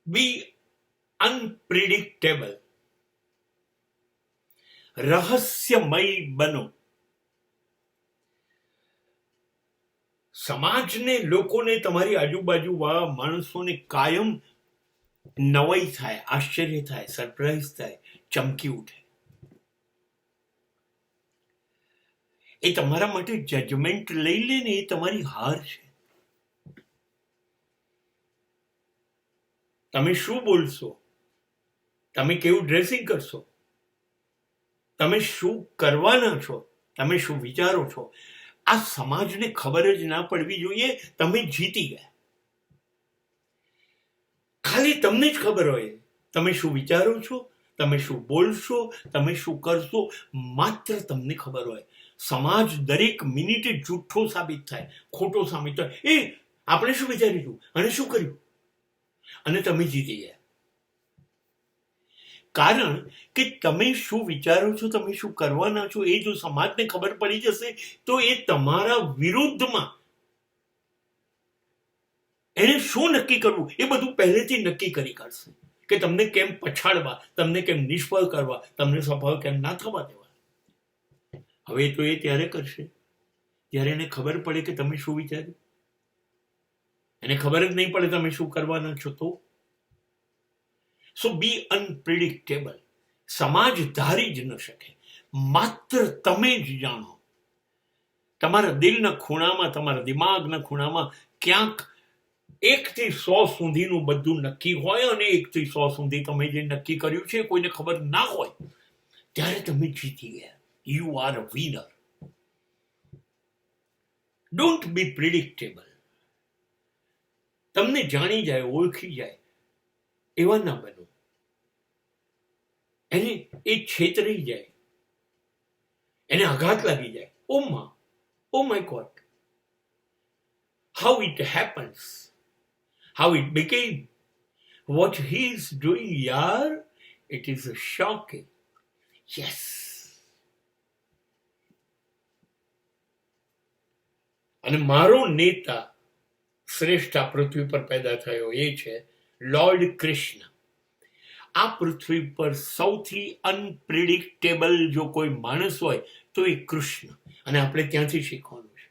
બી unpredictable, રહસ્યમય બનો. સમાજને, લોકોને, તમારી આજુબાજુ વાળા માણસોને કાયમ નવાઈ થાય, આશ્ચર્ય થાય, સરપ્રાઈઝ થાય, ચમકી ઉઠે. એ તમારા માટે જજમેન્ટ લઈ લે ને, એ તમારી હાર છે. તમે શું બોલશો, તમે કેવું ડ્રેસિંગ કરશો, તમે શું કરવાના છો, તમે શું વિચારો છો, આ સમાજને ખબર જ ના પડવી જોઈએ. તમે જીતી ગયા. ખાલી તમને જ ખબર હોય તમે શું વિચારો છો, તમે શું બોલશો, તમે શું કરશો, માત્ર તમને ખબર હોય. સમાજ દરેક મિનિટે જૂઠો સાબિત થાય, ખોટો સાબિત થાય. એ આપણે શું વિચાર્યું અને શું કર્યું, અને તમે જીતી ગયા. કારણ કે તમે શું વિચારો છો, તમે શું કરવાના છો, એ જો સમાજને ખબર પડી જશે તો એ તમારા વિરુદ્ધમાં એને શું નક્કી કરવું એ બધું પહેલેથી નક્કી કરી કાઢશે કે તમને કેમ પછાડવા, તમને કેમ નિષ્ફળ કરવા, તમને સફળ કેમ ના થવા દેવા. હવે તો એ ત્યારે કરશે જ્યારે એને ખબર પડે કે તમે શું વિચાર્યું. એને ખબર જ નહીં પડે તમે શું કરવાના છો તો. સો બી અનપ્રિડિક્ટેબલ. સમાજ ધારી જ ન શકે, માત્ર તમે જ જાણો. તમારા દિલના ખૂણામાં, તમારા દિમાગના ખૂણામાં ક્યાંક 1 થી 100 સુધીનું બધું નક્કી હોય, અને 1 થી 100 સુધી તમે જે નક્કી કર્યું છે કોઈને ખબર ના હોય, ત્યારે તમે જીતી ગયા. You are a winner. Don't be predictable. તમને જાણી જાય, ઓળખી જાય એવા ના બનો. એને એ છેતરી જાય, એને આઘાત લાગી જાય. Oh my God, how it happens, how it became, what he is doing, yaar, it is shocking. Yes. અને મારો નેતા શ્રેષ્ઠ આ પૃથ્વી પર પેદા થયો એ છે લોર્ડ કૃષ્ણ. આ પૃથ્વી પર સૌથી અનપ્રિડિક્ટેબલ જો કોઈ માણસ હોય તો એ કૃષ્ણ. અને આપણે ત્યાંથી શીખવાનું છે.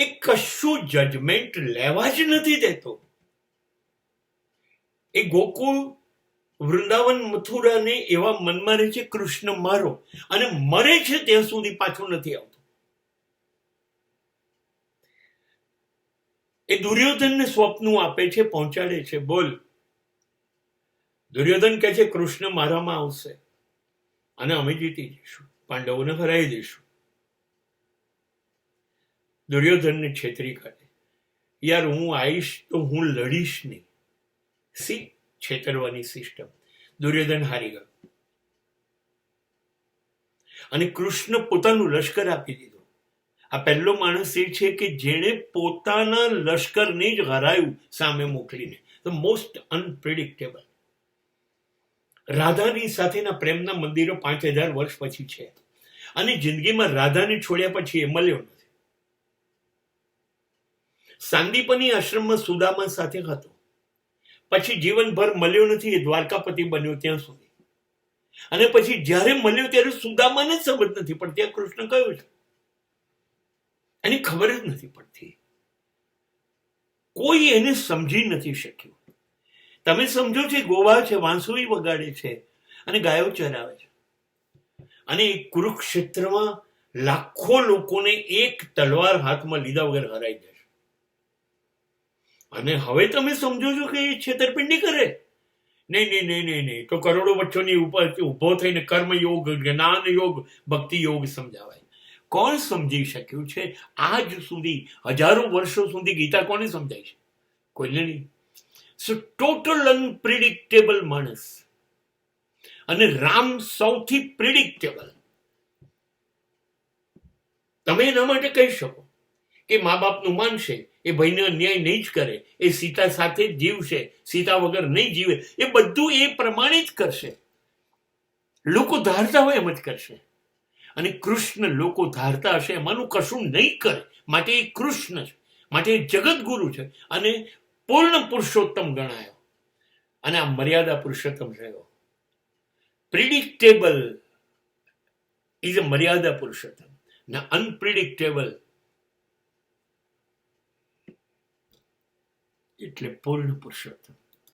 એક કશું જજમેન્ટ લેવા જ નથી દેતો. એ ગોકુળ, વૃંદાવન, મથુરાને એવા મનમાં રહે છે કૃષ્ણ મારો, અને મરે છે ત્યાં સુધી પાછો નથી આવતો. એ દુર્યોધનને સ્વપ્નું આપે છે, પહોંચાડે છે. બોલ, દુર્યોધન કહે છે કૃષ્ણ મારામાં આવશે અને અમે જીતી જઈશું, પાંડવોને હરાવી દઈશું. દુર્યોધનને છેતરી કાઢે. યાર હું આવીશ તો હું લડીશ નહીં. C છેતરવાની system. દુર્યોધન હારી ગયો અને કૃષ્ણ પોતાનું લશ્કર આપી દીધું. આ પહેલો માણસ એ છે કે જેણે પોતાના લશ્કરને જ હરાયું સામે મોકલીને. The most unpredictable. રાધાની સાથેના પ્રેમના મંદિરો 5000 વર્ષ પછી છે, અને જિંદગીમાં રાધાને છોડ્યા પછી એ મળ્યો નથી. સાંદીપની આશ્રમમાં સુદામા સાથે હતો, પછી જીવનભર મળ્યો નથી. એ દ્વારકાપતિ બન્યો ત્યાં સુધી. અને પછી જ્યારે મળ્યો ત્યારે સુદામાને જ સમજ નથી પડતી આ કૃષ્ણ કયો છે. એની ખબર જ નથી પડતી. કોઈ એને સમજી નથી શક્યું. તમે સમજો છો ગોવા છે, વાંસળી વગાડે છે અને ગાયો ચરાવે છે, અને કુરુક્ષેત્રમાં લાખો લોકોને એક તલવાર હાથમાં લીધા વગર હરાઈ જશે. અને હવે તમે સમજો છો કે એ છેતરપિંડી કરે? નહીં. તો કરોડો વચ્ચોની ઉપર ઉભો થઈને કર્મયોગ, જ્ઞાન યોગ, ભક્તિ યોગ સમજાવાય. કોણ સમજી શક્યું છે આજ સુધી? હજારો વર્ષો સુધી ગીતા કોને સમજાય છે? કોઈને નહીં. સો ટોટલ અનપ્રિડિક્ટેબલ માણસ. અને રામ સૌથી પ્રિડિક્ટેબલ. તમે એના માટે કહી શકો કે મા બાપનું માનશે, એ ભાઈને અન્યાય નહીં જ કરે, એ સીતા સાથે જ જીવશે, સીતા વગર નહીં જીવે, એ બધું એ પ્રમાણે જ કરશે. લોકો ધારતા હોય એમ જ કરશે. અને કૃષ્ણ લોકો ધારતા હશે એમાંનું કશું નહીં કરે, માટે એ કૃષ્ણ છે. માટે એ જગતગુરુ છે અને પૂર્ણ પુરુષોત્તમ ગણાયો. અને આ મર્યાદા પુરુષોત્તમ થયો. પ્રિડિક્ટેબલ ઇઝ અ મર્યાદા પુરુષોત્તમ ને અનપ્રિડિક્ટેબલ એટલે પૂર્ણ પુરુષોત્તમ.